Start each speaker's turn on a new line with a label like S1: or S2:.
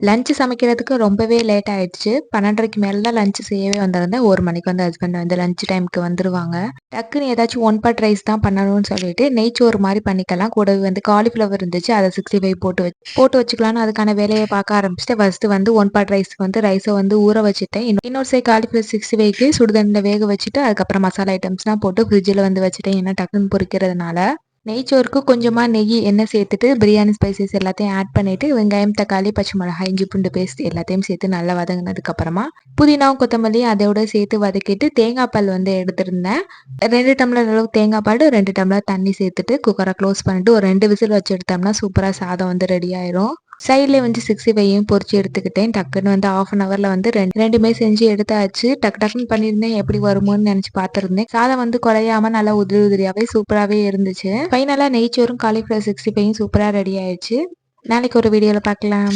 S1: Lunch சமைக்கிறதுக்கு ரொம்பவே late ஆயிடுச்சு. 12:30க்கு மேல தான் லஞ்ச் செய்யவே வந்திருந்தேன். 1 மணிக்கு வந்து ஹஸ்பண்ட் வந்து லஞ்ச் டைம்க்கு வந்துருவாங்க. டக்குன்னு ஏதாச்சும் ஒன் பாட் ரைஸ் தான் பண்ணணும்னு சொல்லிட்டு நெய்ச்சோறு மாரி பண்ணிக்கலாம். கூடவே வந்து காலிஃப்ளவர் இருந்துச்சு. அத 65 போட்டு வச்சுக்கலான்னு அதுக்கான வேலைய பார்க்க ஆரம்பிச்சுட்டு, ஃபர்ஸ்ட்டு வந்து ஒன் பாட் ரைஸ்க்கு வந்து ரைஸ வந்து ஊற வச்சுட்டேன். இன்னொரு சைடு காலிஃப்ளவர் 65க்கு சுடுதண்ணில வேக வச்சுட்டு, அதுக்கப்புறம் மசாலா ஐட்டம்ஸ்லாம் போட்டு ஃப்ரிட்ஜ்ல வந்து வச்சுட்டேன். ஏன்னா டக்குன்னு பொரிக்கிறதுனால. நெய்ச்சோறுக்கு கொஞ்சமா நெய், எண்ணெய் சேர்த்துட்டு பிரியாணி ஸ்பைசஸ் எல்லாத்தையும் ஆட் பண்ணிட்டு, வெங்காயம், தக்காளி, பச்சை மிளகாய், இஞ்சி பூண்டு பேஸ்ட் எல்லாத்தையும் சேர்த்து நல்லா வதங்குனதுக்கு அப்புறமா, புதினாவும் கொத்தமல்லியும் அதோட சேர்த்து வதக்கிட்டு, தேங்காய் பால் வந்து எடுத்திருந்தேன். 2 டம்ளர் அளவு தேங்காய் பால், 2 டம்ளர் தண்ணி சேர்த்துட்டு குக்கர க்ளோஸ் பண்ணிட்டு ஒரு 2 விசில் வச்சு எடுத்தோம்னா சூப்பரா சாதம் வந்து ரெடி ஆயிரும். சைட்லயே வந்து 65யும் பொரிச்சு எடுத்துக்கிட்டேன். டக்குன்னு வந்து 1/2 அன் ஹவர்ல வந்து ரெண்டுமே செஞ்சு எடுத்தாச்சு. டக்கு டக்குன்னு பண்ணியிருந்தேன். எப்படி வருமோன்னு நினைச்சு பார்த்துருந்தேன். சாதம் வந்து குழையாம நல்லா உதிரி உதிரியாவே சூப்பராவே இருந்துச்சு. ஃபைனலா நெய்ச்சோறும் காலிஃப்ளவர் 65யும் சூப்பரா ரெடி ஆயிடுச்சு. நாளைக்கு ஒரு வீடியோல பார்க்கலாம்.